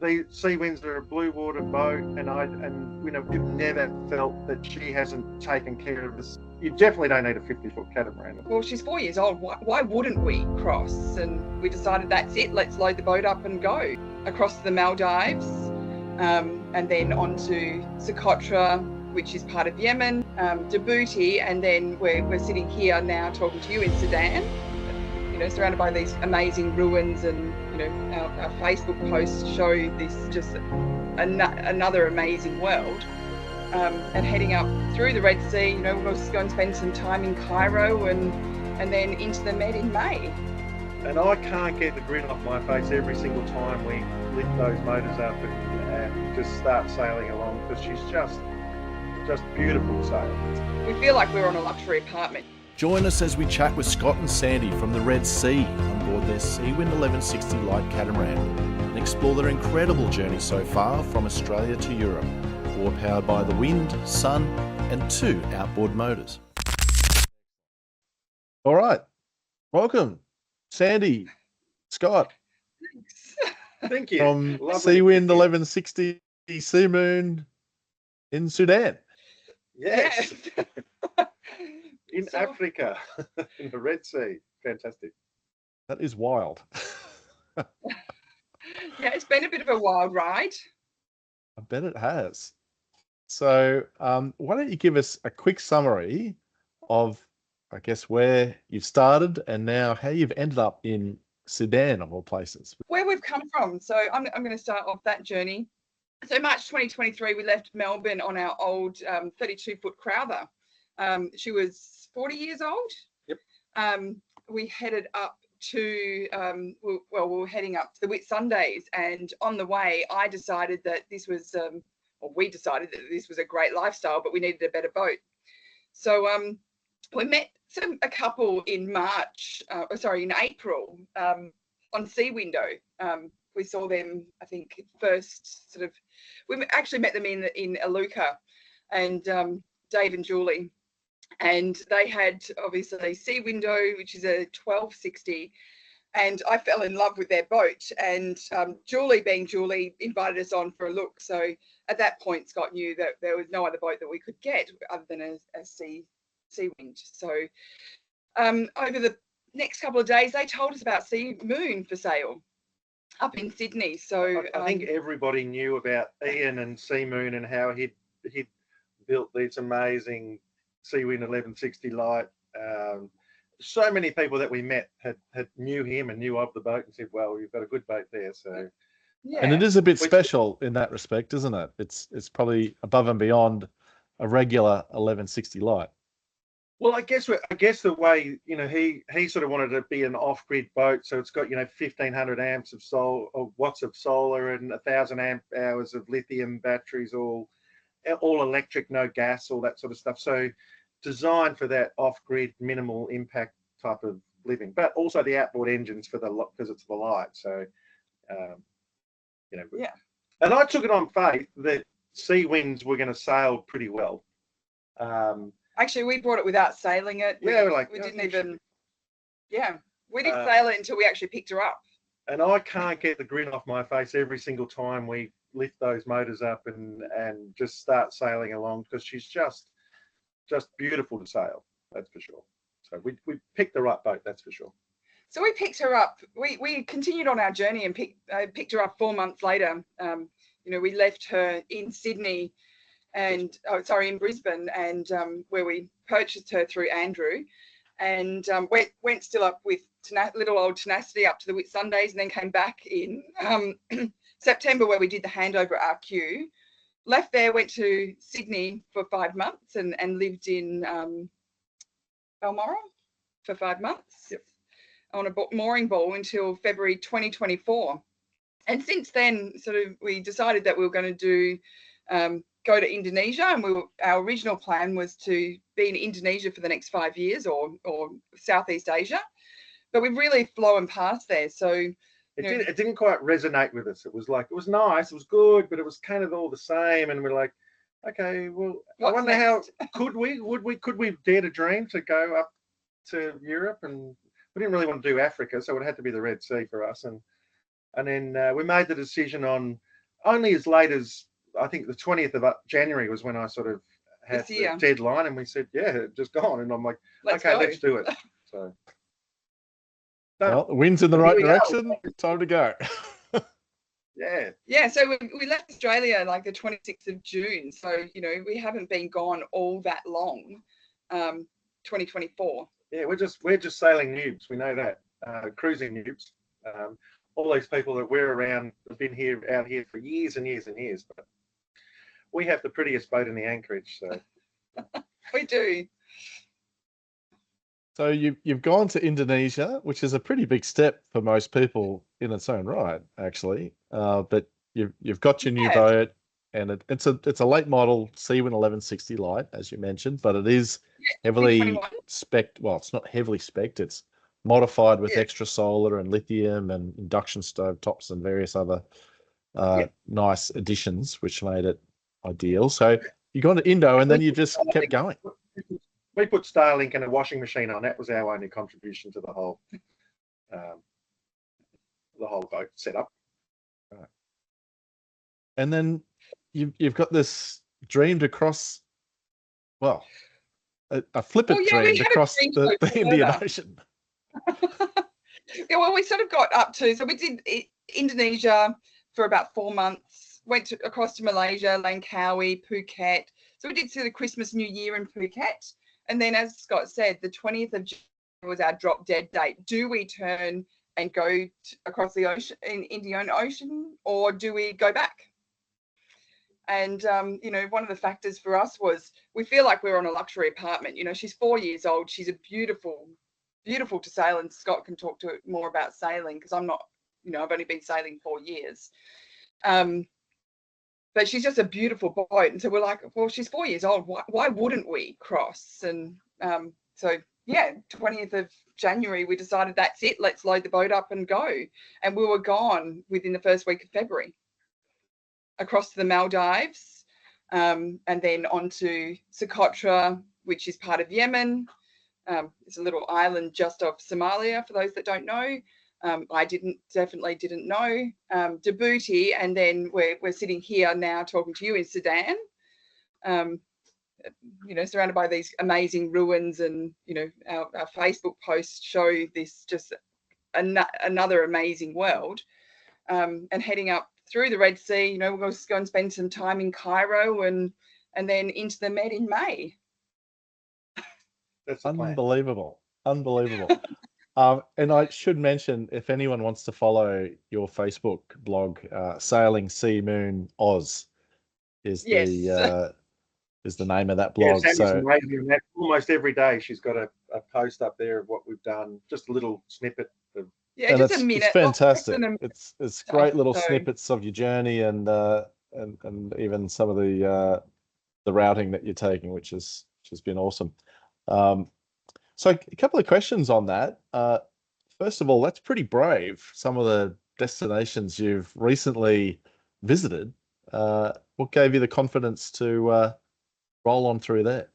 the Sea Winds are a blue water boat, and we've never felt that she hasn't taken care of us. You definitely don't need a 50-foot catamaran. Well, she's 4 years old. Why wouldn't we cross? And we decided that's it. Let's load the boat up and go across the Maldives, and then onto Socotra, which is part of Yemen, Djibouti, and then we're sitting here now talking to you in Sudan. Surrounded by these amazing ruins, and our Facebook posts show this just another amazing world. And heading up through the Red Sea, we'll just go and spend some time in Cairo and then into the Med in May. And I can't get the grin off my face every single time we lift those motors up and just start sailing along, because she's just beautiful to sail. We feel like we're on a luxury apartment. Join us as we chat with Scott and Sandy from the Red Sea on board their Seawind 1160 light catamaran and explore their incredible journey so far from Australia to Europe, all powered by the wind, sun and 2 outboard motors. All right, welcome Sandy, Scott. Thanks. Thank you. From Seawind 1160 Sea Moon in Sudan. Yes. In Africa, in the Red Sea. Fantastic. That is wild. Yeah, it's been a bit of a wild ride. I bet it has. So why don't you give us a quick summary of, I guess, where you've started and now how you've ended up in Sudan, of all places. Where we've come from. So I'm going to start off that journey. So March 2023, we left Melbourne on our old 32-foot Crowther. She was 40 years old. Yep. We headed up to, we were heading up to the Whitsundays, and on the way, I decided that this was, we decided that this was a great lifestyle, but we needed a better boat. So we met a couple in in April on Sea Window. We saw them, I think, first we actually met them in Iluka, and Dave and Julie. And they had obviously Sea Window, which is a 1260, and I fell in love with their boat. And Julie, being Julie, invited us on for a look. So at that point, Scott knew that there was no other boat that we could get other than a Sea Wind. So over the next couple of days, they told us about Sea Moon for sale up in Sydney. So I think everybody knew about Ian and Sea Moon and how he'd built these amazing Seawind 1160 light. So many people that we met had knew him and knew of the boat and said, well, you've got a good boat there. So yeah. And it is a bit special in that respect, isn't it? It's probably above and beyond a regular 1160 light. Well, I guess the way, he sort of wanted to be an off-grid boat, so it's got 1500 amps of watts of solar and 1000 amp hours of lithium batteries, all electric, no gas, all that sort of stuff. So designed for that off-grid, minimal impact type of living, but also the outboard engines because it's the light. So, yeah. And I took it on faith that Sea Winds were going to sail pretty well. Actually, we brought it without sailing it. We didn't even sail it until we actually picked her up. And I can't get the grin off my face every single time we lift those motors up and just start sailing along, because she's just beautiful to sail, that's for sure. So we picked the right boat, that's for sure. So we picked her up. We continued on our journey and picked her up 4 months later. We left her in Sydney in Brisbane, and where we purchased her through Andrew, and went still up with little old Tenacity up to the Whitsundays, and then came back in September, where we did the handover RQ. Left there, went to Sydney for 5 months and lived in Balmoral for 5 months. Yep. On a mooring ball until February 2024. And since then, we decided that we were going to go to Indonesia, and our original plan was to be in Indonesia for the next 5 years, or Southeast Asia, but we've really flown past there. So it didn't quite resonate with us. It was nice, it was good, but it was kind of all the same. And we're like, okay, well, I wonder next? Could we dare to dream to go up to Europe? And we didn't really want to do Africa, so it had to be the Red Sea for us. And then we made the decision on only as late as I think the 20th of January was when I sort of had This the year. deadline, and we said, yeah, just go on. And I'm like, Let's okay, go. let's do it. So, Well, the wind's in the Here right we go. direction. Time to go. yeah. Yeah, so we left Australia like the 26th of June. So, you know, we haven't been gone all that long. 2024. Yeah, we're just sailing noobs. We know that. Cruising noobs. All these people that we're around have been out here for years and years and years. But we have the prettiest boat in the anchorage. So We do. So you've gone to Indonesia, which is a pretty big step for most people in its own right, actually. But you've got your new boat, and it's a late model Seawin 1160 light, as you mentioned, but it is heavily spec'd. Well, it's not heavily spec'd. It's modified with extra solar and lithium and induction stove tops and various other nice additions, which made it ideal. So you got to Indo, and then you just kept going. We put Starlink and a washing machine on. That was our only contribution to the whole boat setup. Right. And then you've got this dream to cross, well, a flippant dream to cross the Indian Ocean. Yeah, well, we sort of got up to, so we did Indonesia for about 4 months, went across to Malaysia, Langkawi, Phuket. So we did sort of Christmas, New Year in Phuket. And then, as Scott said, the 20th of January was our drop dead date. Do we turn and go across the ocean, in Indian Ocean, or do we go back? And, you know, one of the factors for us was we feel like we're on a luxury apartment. You know, she's 4 years old. She's a beautiful to sail. And Scott can talk to it more about sailing, because I'm not, you know, I've only been sailing 4 years. But she's just a beautiful boat. And so we're like, well, she's 4 years old. Why wouldn't we cross? And so, yeah, 20th of January, we decided that's it. Let's load the boat up and go. And we were gone within the first week of February, across to the Maldives, and then on to Socotra, which is part of Yemen. It's a little island just off Somalia, for those that don't know. I definitely didn't know. Djibouti, and then we're sitting here now talking to you in Sudan. You know, surrounded by these amazing ruins, and you know, our Facebook posts show this just another amazing world. And heading up through the Red Sea, you know, we're going to go and spend some time in Cairo, and then into the Med in May. That's unbelievable. And I should mention, if anyone wants to follow your Facebook blog, Sailing Sea Moon Oz is the name of that blog. Yeah, so amazing. Almost every day she's got a post up there of what we've done, just a little snippet of. Yeah, and just a minute. It's fantastic. It's great little snippets of your journey, and even some of the routing that you're taking, which has been awesome. So a couple of questions on that. First of all, that's pretty brave, some of the destinations you've recently visited. What gave you the confidence to roll on through there?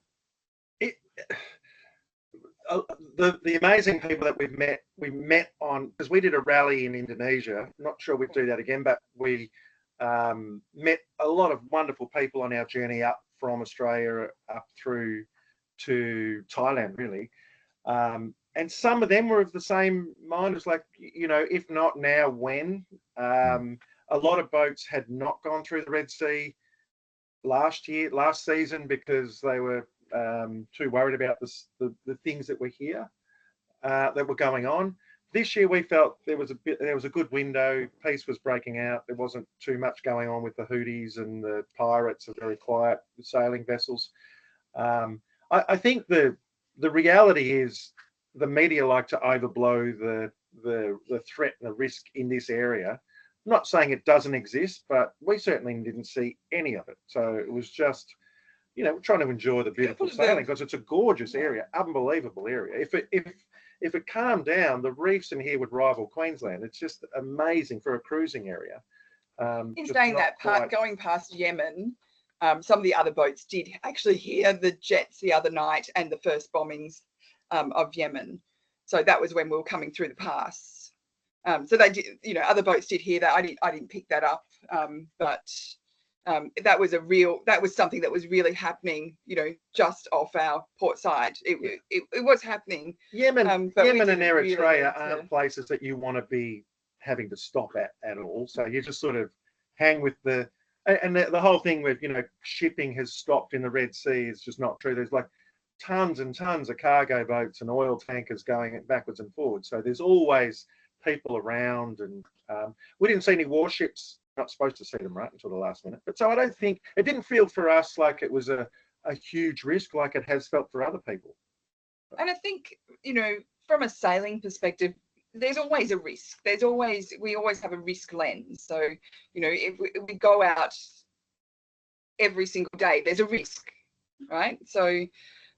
The amazing people that we met on, because we did a rally in Indonesia. Not sure we'd do that again, but we met a lot of wonderful people on our journey up from Australia up through to Thailand, really. And some of them were of the same mind. It's like, you know, if not now, when? A lot of boats had not gone through the Red Sea last season, because they were too worried about the things that were here that were going on. This year we felt there was a good window. Peace was breaking out. There wasn't too much going on with the Houthis, and the pirates are very quiet, the sailing vessels. I think the reality is the media like to overblow the threat and the risk in this area. I'm not saying it doesn't exist, but we certainly didn't see any of it. So it was just, you know, we're trying to enjoy the beautiful sailing, because it's a gorgeous area, unbelievable area. If it calmed down, the reefs in here would rival Queensland. It's just amazing for a cruising area. In saying that, going past Yemen, some of the other boats did actually hear the jets the other night and the first bombings of Yemen. So that was when we were coming through the pass. So they did, you know, other boats did hear that. I didn't pick that up. But that was something that was really happening, just off our port side. It was happening. Yemen and Eritrea really aren't places that you want to be having to stop at all. So you just sort of hang with the whole thing with, shipping has stopped in the Red Sea is just not true. There's like tons and tons of cargo boats and oil tankers going backwards and forwards. So there's always people around, and we didn't see any warships. Not supposed to see them right until the last minute. But so I don't think it didn't feel for us like it was a huge risk like it has felt for other people. And I think, from a sailing perspective, there's always a risk. We always have a risk lens. So, if we go out every single day, there's a risk, right? So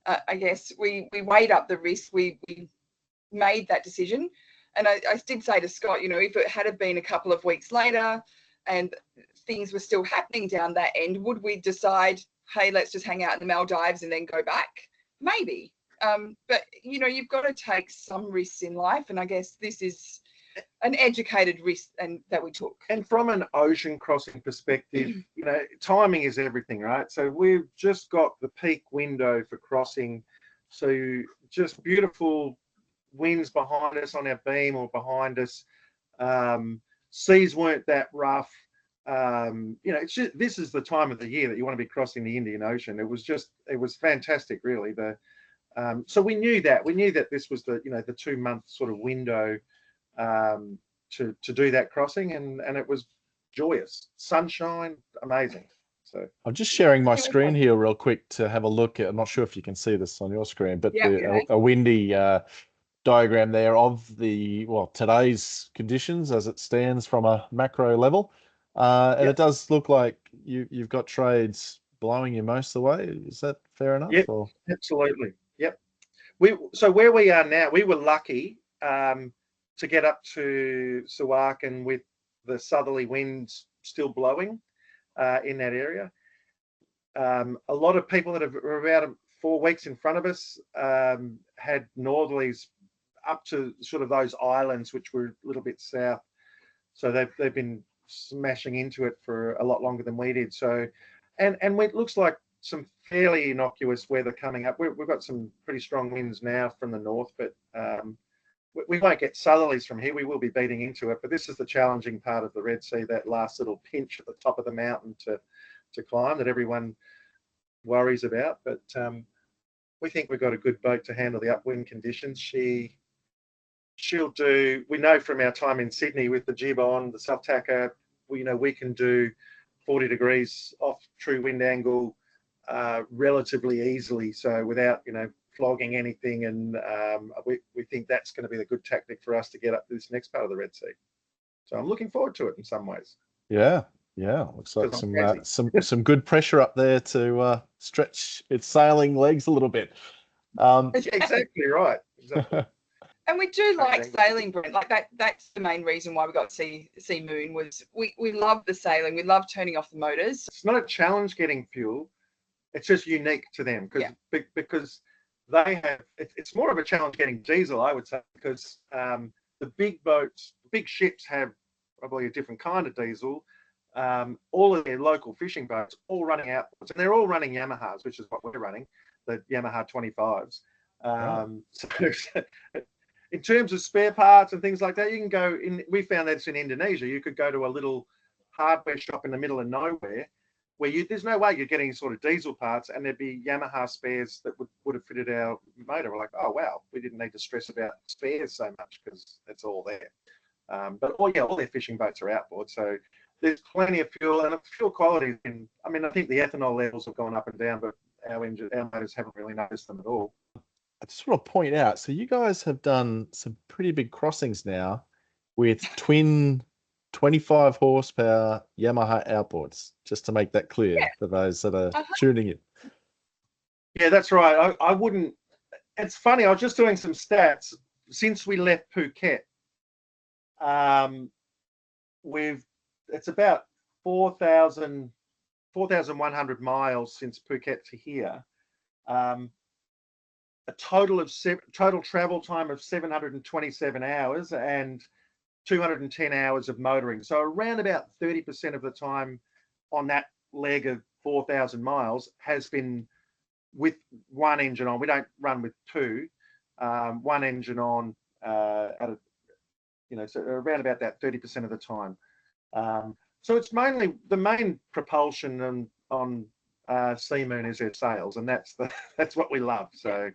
I guess we weighed up the risk. We made that decision. And I did say to Scott, if it had been a couple of weeks later and things were still happening down that end, would we decide, hey, let's just hang out in the Maldives and then go back? Maybe. But, you've got to take some risks in life. And I guess this is an educated risk that we took. And from an ocean crossing perspective, timing is everything, right? So we've just got the peak window for crossing. So just beautiful winds behind us on our beam or behind us. Seas weren't that rough. It's just, this is the time of the year that you want to be crossing the Indian Ocean. It was fantastic, really. So we knew that this was the 2-month sort of window to do that crossing, and it was joyous. Sunshine, amazing. So I'm just sharing my screen here real quick to have a look at. I'm not sure if you can see this on your screen, but a windy diagram there of today's conditions as it stands from a macro level, and it does look like you've got trades blowing you most of the way. Is that fair enough? Yep, absolutely. Yep. So where we are now, we were lucky to get up to Suakin with the southerly winds still blowing in that area. A lot of people that are about 4 weeks in front of us had northerlies up to sort of those islands which were a little bit south. So they've been smashing into it for a lot longer than we did. So, and it looks like some fairly innocuous weather coming up. We've got some pretty strong winds now from the north, but we won't get southerlies from here. We will be beating into it, but this is the challenging part of the Red Sea, that last little pinch at the top of the mountain to climb that everyone worries about. But we think we've got a good boat to handle the upwind conditions. She'll do, we know from our time in Sydney with the jib on, the soft tacker, we can do 40 degrees off true wind angle relatively easily. So without, flogging anything. And we think that's going to be the good tactic for us to get up to this next part of the Red Sea. So I'm looking forward to it in some ways. Yeah. Looks like some good pressure up there to stretch its sailing legs a little bit. Exactly right. Exactly. And we do like sailing, Brent. Like that's the main reason why we got Sea Moon, was we love the sailing. We love turning off the motors. It's not a challenge getting fuel. It's just unique to them because they have, it's more of a challenge getting diesel, I would say, because the big boats, big ships have probably a different kind of diesel. All of their local fishing boats all running outboards, and they're all running Yamahas, which is what we're running, the Yamaha 25s. So in terms of spare parts and things like that, you can go in. We found that it's in Indonesia. You could go to a little hardware shop in the middle of nowhere where there's no way you're getting sort of diesel parts, and there'd be Yamaha spares that would have fitted our motor. We're like, oh wow, we didn't need to stress about spares so much because it's all there. But all their fishing boats are outboard, so there's plenty of fuel, and the fuel quality. I think the ethanol levels have gone up and down, but our motors haven't really noticed them at all. I just want to point out, so you guys have done some pretty big crossings now with twin 25 horsepower Yamaha outboards, just to make that clear for those that are tuning in. Yeah, that's right. I wouldn't. It's funny. I was just doing some stats since we left Phuket. It's about 4,100 miles since Phuket to here. A total travel time of 727 hours, and 210 hours of motoring. So around about 30% of the time on that leg of 4,000 miles has been with one engine on. We don't run with two, one engine on so around about that 30% of the time. So it's mainly the main propulsion on Sea Moon is their sails, and that's what we love. So,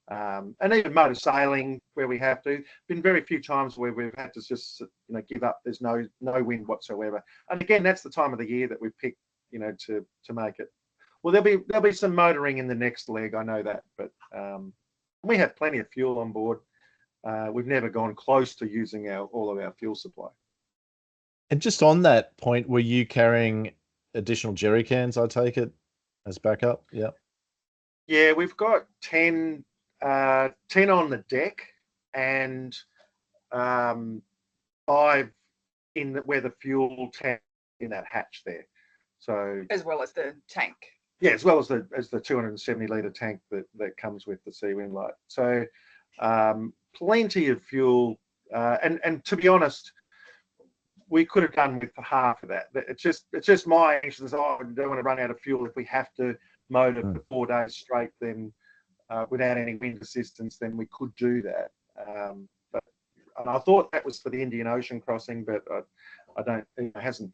and even motor sailing where we have to. Been very few times where we've had to just give up. There's no wind whatsoever. And again, that's the time of the year that we pick to make it. Well, there'll be some motoring in the next leg. I know that, but we have plenty of fuel on board. We've never gone close to using all of our fuel supply. And just on that point, were you carrying additional jerry cans, I take it, as backup? Yeah. Yeah, we've got 10 on the deck and 5 where the fuel tank in that hatch there. So as well as the tank. Yeah, as well as the 270 litre tank that comes with the Seawind Light. So plenty of fuel, and to be honest, we could have done with half of that. It's just my anxiousness. I don't want to run out of fuel if we have to motor for 4 days straight. Then without any wind assistance, then we could do that. And I thought that was for the Indian Ocean crossing, but I don't. It hasn't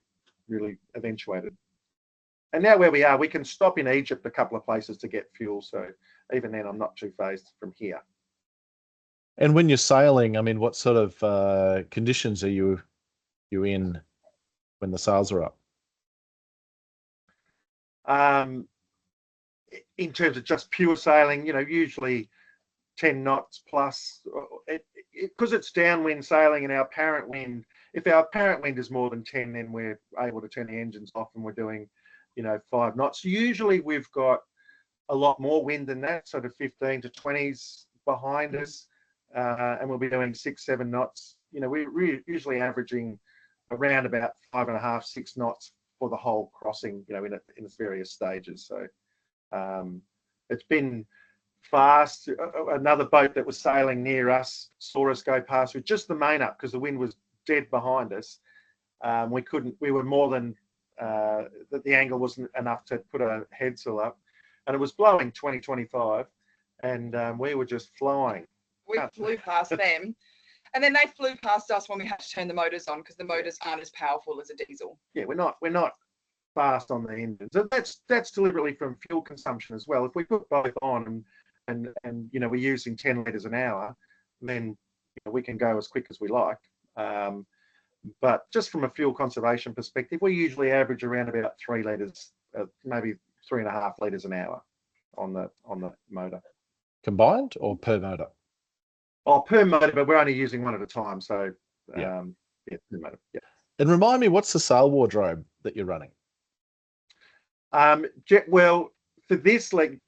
really eventuated. And now where we are, we can stop in Egypt a couple of places to get fuel. So even then, I'm not too phased from here. And when you're sailing, I mean, what sort of conditions are you in when the sails are up? In terms of just pure sailing, usually 10 knots plus. Because it's downwind sailing and our apparent wind, if our apparent wind is more than 10, then we're able to turn the engines off and we're doing 5 knots. Usually we've got a lot more wind than that, sort of 15 to 20s behind us, and we'll be doing 6-7 knots. We're usually averaging around about 5.5-6 knots for the whole crossing, in its various stages. So it's been fast. Another boat that was sailing near us saw us go past with just the main up because the wind was dead behind us. We were more than that. The angle wasn't enough to put a headsail up, and it was blowing 20-25, and we were just flying. We flew past them, and then they flew past us when we had to turn the motors on because the motors aren't as powerful as a diesel. Yeah, we're not fast on the engines. So that's deliberately from fuel consumption as well. If we put both on and we're using 10 litres an hour, then we can go as quick as we like. But just from a fuel conservation perspective, we usually average around about 3 litres, maybe 3.5 litres an hour on the motor. Combined or per motor? Oh, per motor, but we're only using one at a time. So yeah, per motor. Yeah. And remind me, what's the sail wardrobe that you're running? Well, for this leg,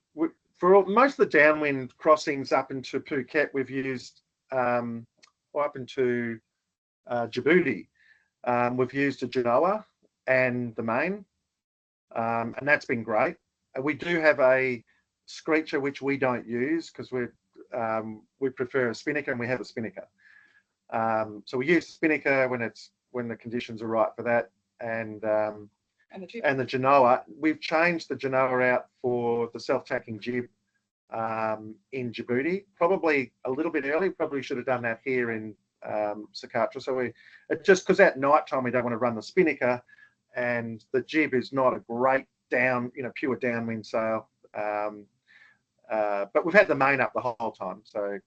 for most of the downwind crossings up into Phuket, we've used up into Djibouti. We've used a Genoa and the main, and that's been great. We do have a Screecher which we don't use because we prefer a spinnaker, and we have a spinnaker. So we use the spinnaker when the conditions are right for that, and the Genoa. We've changed the Genoa out for the self-tacking jib in Djibouti, probably a little bit early. Probably should have done that here in Suakin. So just because at night time we don't want to run the spinnaker, and the jib is not a great pure downwind sail. But we've had the main up the whole time. So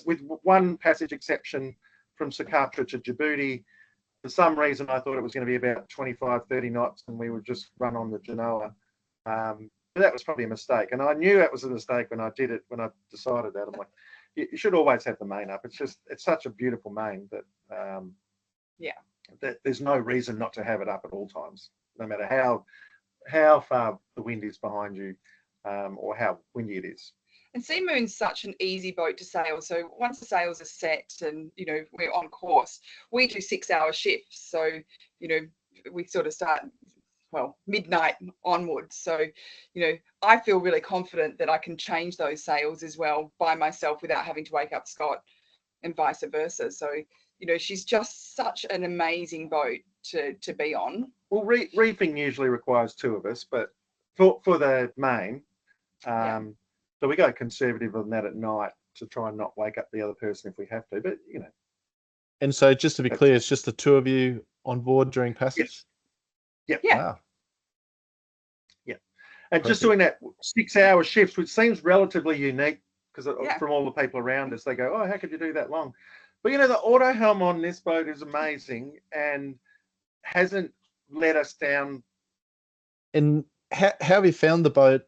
with one passage exception from Suakin to Djibouti, for some reason I thought it was going to be about 25-30 knots, and we would just run on the Genoa. But that was probably a mistake, and I knew that was a mistake when I did it. When I decided that, I'm like, you should always have the main up. It's such a beautiful main that that there's no reason not to have it up at all times, no matter how far the wind is behind you, or how windy it is. And Sea Moon's such an easy boat to sail. So once the sails are set and, we're on course, we do 6-hour shifts. So, we sort of start, midnight onwards. So, I feel really confident that I can change those sails as well by myself without having to wake up Scott and vice versa. So, you know, she's just such an amazing boat to be on. Well, reefing usually requires two of us, but for the main, so we go conservative on that at night to try and not wake up the other person if we have to. But you know. And so, just to be clear, it's just the two of you on board during passage? Yes. Yeah. Wow. Yeah. And Perfect. just doing that 6-hour shifts, which seems relatively unique because Yeah. from all the people around us, they go, oh, how could you do that long? But, you know, the auto helm on this boat is amazing and hasn't let us down. And how have you found the boat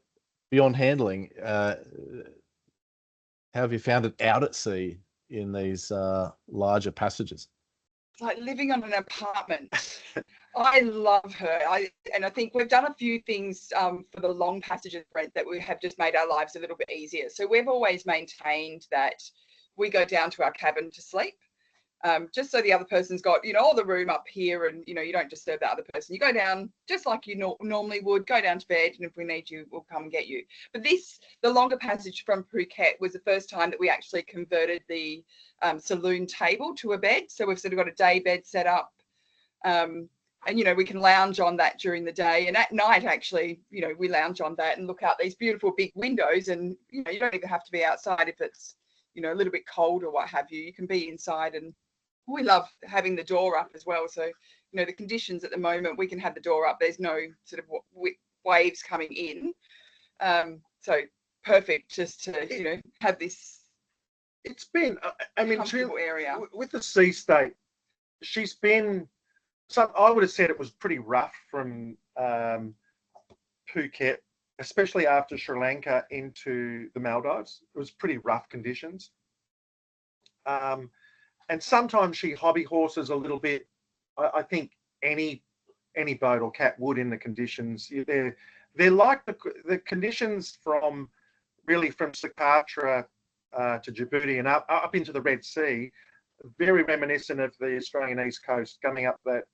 beyond handling? How have you found it out at sea in these larger passages? It's like living on an apartment. I love her. And I think we've done a few things for the long passages, Brent, that we have just made our lives a little bit easier. So we've always maintained that we go down to our cabin to sleep, just so the other person's got, you know, all the room up here, and, you know, you don't disturb that other person. You go down just like you normally would, go down to bed, and if we need you, we'll come and get you. But the longer passage from Phuket was the first time that we actually converted the saloon table to a bed. So we've sort of got a day bed set up. And, you know, we can lounge on that during the day. And at night, actually, you know, we lounge on that and look out these beautiful big windows. And, you know, you don't even have to be outside if it's, you know, a little bit cold or what have you. You can be inside, and we love having the door up as well. So, you know, the conditions at the moment, we can have the door up. There's no sort of waves coming in. So perfect just to, you know, have this. It's been, I mean, area. With the sea state, she's been, I would have said it was pretty rough from Phuket, especially after Sri Lanka into the Maldives. It was pretty rough conditions. And sometimes she hobby horses a little bit. I think any boat or cat would in the conditions. They're like the conditions from Sumatra to Djibouti and up into the Red Sea, very reminiscent of the Australian East Coast, coming up that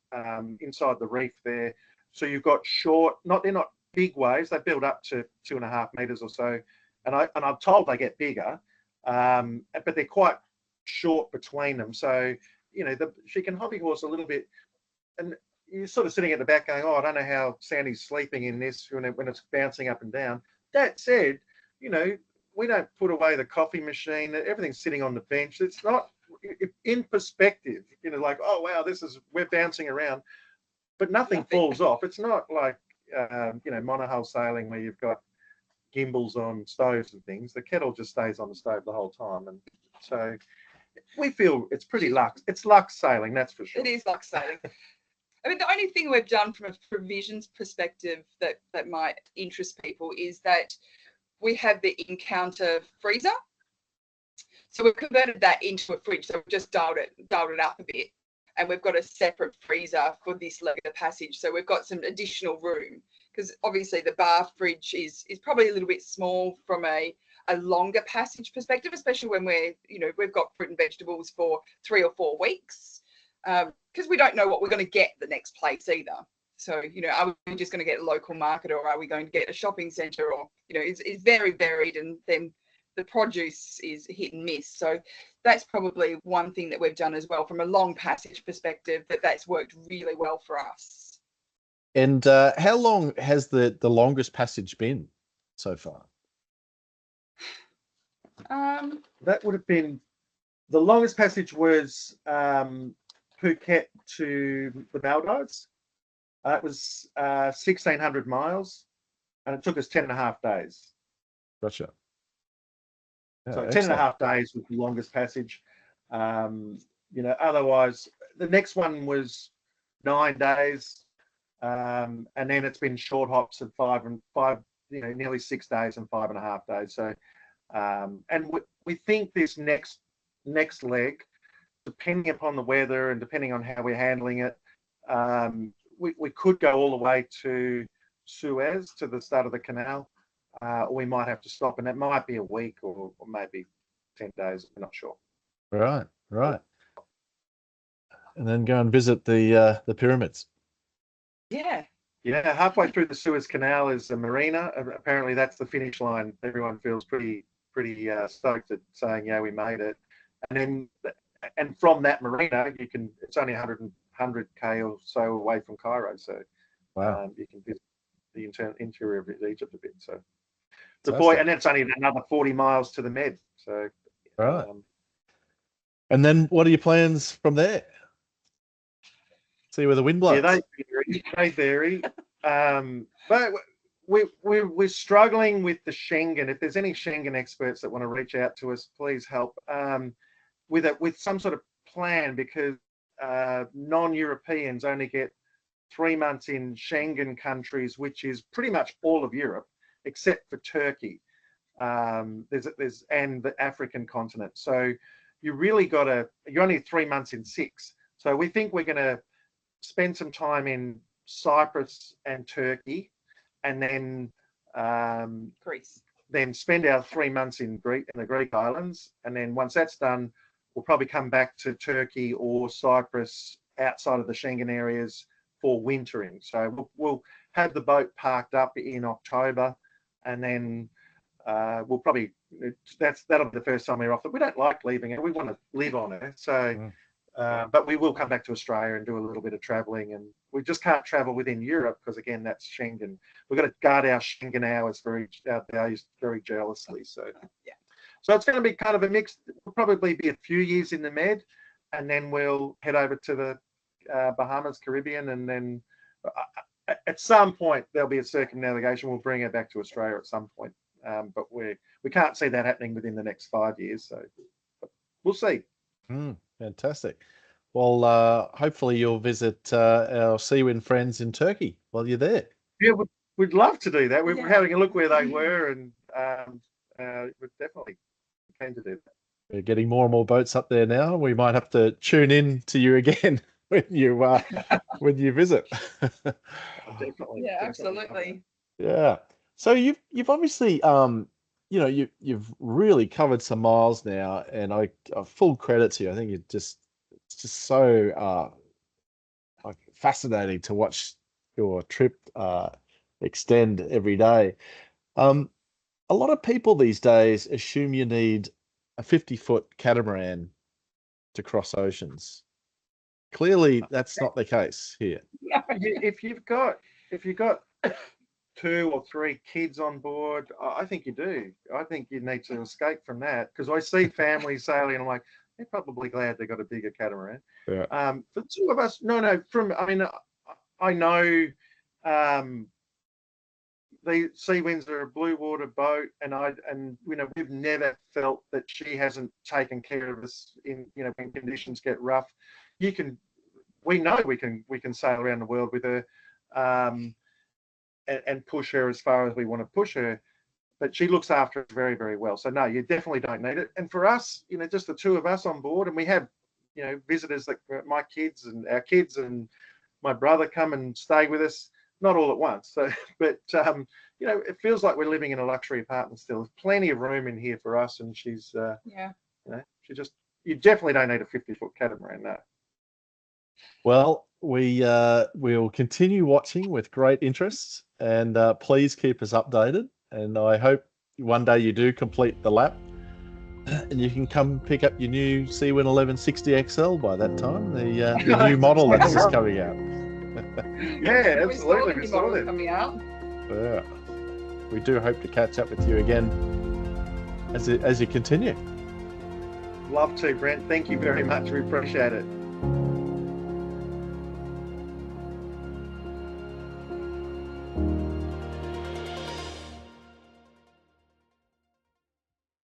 inside the reef there. So you've got short, they're not big waves. They build up to 2.5 meters or so, and I'm told they get bigger, but they're quite short between them. So you know she can hobby horse a little bit, and you're sort of sitting at the back going, oh, I don't know how Sandy's sleeping in this when it's bouncing up and down. That said, you know, we don't put away the coffee machine. Everything's sitting on the bench. It's not, in perspective, you know, like, oh wow, we're bouncing around, but nothing falls off. It's not like you know, monohull sailing where you've got gimbals on stoves and things. The kettle just stays on the stove the whole time, and so we feel it's pretty luxe. It's luxe sailing, that's for sure. It is luxe sailing. I mean, the only thing we've done from a provisions perspective that might interest people is that we have the Encounter freezer. So we've converted that into a fridge. So we've just dialed it up a bit. And we've got a separate freezer for this leg of the passage. So we've got some additional room, because obviously the bar fridge is probably a little bit small from a longer passage perspective, especially when we've got fruit and vegetables for 3 or 4 weeks, because we don't know what we're going to get the next place either. So, you know, are we just going to get a local market, or are we going to get a shopping centre, or, you know, it's very varied, and then the produce is hit and miss. So that's probably one thing that we've done as well from a long passage perspective, that's worked really well for us. And how long has the longest passage been so far? That would have been, the longest passage was Phuket to the Maldives. It was 1,600 miles, and it took us 10.5 days. Gotcha. Yeah, so excellent. 10.5 days was the longest passage. You know, otherwise, the next one was 9 days, and then it's been short hops of 5, you know, nearly 6 days and 5.5 days. So, and we think this next leg, depending upon the weather and depending on how we're handling it, we could go all the way to Suez, to the start of the canal, or we might have to stop, and that might be a week or maybe 10 days. I'm not sure. Right. And then go and visit the pyramids. Yeah. Yeah, halfway through the Suez Canal is a marina. Apparently, that's the finish line. Everyone feels pretty stoked at saying, "Yeah, we made it." And then and from that marina, it's only 100k or so away from Cairo, so Wow. you can visit the interior of Egypt a bit. So Fantastic. and that's only another 40 miles to the Med. So Right. And then what are your plans from there? See where the wind blows. Yeah, they vary. But we're struggling with the Schengen. If there's any Schengen experts that want to reach out to us, please help with some sort of plan, because non-Europeans only get 3 months in Schengen countries, which is pretty much all of Europe except for Turkey. There's and the African continent. So you're only 3 months in 6. So we think we're going to spend some time in Cyprus and Turkey, and then Greece. Then spend our 3 months in the Greek islands, and then once that's done, we'll probably come back to Turkey or Cyprus outside of the Schengen areas for wintering. So we'll have the boat parked up in October, and then we'll probably that'll be the first time we're off it. We don't like leaving it; we want to live on it. So. But we will come back to Australia and do a little bit of travelling, and we just can't travel within Europe because, again, that's Schengen. We've got to guard our Schengen days very jealously. So, Yeah. So it's going to be kind of a mix. We'll probably be a few years in the Med, and then we'll head over to the Bahamas, Caribbean, and then at some point there'll be a circumnavigation. We'll bring her back to Australia at some point, but we can't see that happening within the next 5 years. So we'll see. Fantastic. Well, hopefully you'll visit our Seawind friends in Turkey while you're there. Yeah, we'd love to do that. We're Yeah. having a look where they were, and we're definitely keen to do that. We're getting more and more boats up there now. We might have to tune in to you again when you visit. Definitely. Yeah, absolutely. Yeah. So you've obviously you've really covered some miles now, and I full credit to you. I think it's just so like fascinating to watch your trip extend every day. A lot of people these days assume you need a 50-foot catamaran to cross oceans. Clearly, that's not the case here. If you've got 2 or 3 kids on board, I think you do. I think you need to escape from that, because I see families sailing, and I'm like, they're probably glad they got a bigger catamaran. Yeah. For 2 of us, no. I know the Seawinds are a blue water boat, and we've never felt that she hasn't taken care of us in when conditions get rough. We know we can sail around the world with her. And push her as far as we want to push her, but she looks after us very, very well. So no, you definitely don't need it. And for us, just the 2 of us on board, and we have, visitors like my kids and our kids and my brother come and stay with us, not all at once. So, but it feels like we're living in a luxury apartment still. There's plenty of room in here for us, and she's, you definitely don't need a 50-foot catamaran, no. Well, we'll continue watching with great interest, and please keep us updated. And I hope one day you do complete the lap, and you can come pick up your new Seawind 1160 XL by that time, the new model that's just coming out. Yeah, absolutely. We saw it coming out. Yeah, we do hope to catch up with you again as you continue. Love to, Brent. Thank you very much. We appreciate it.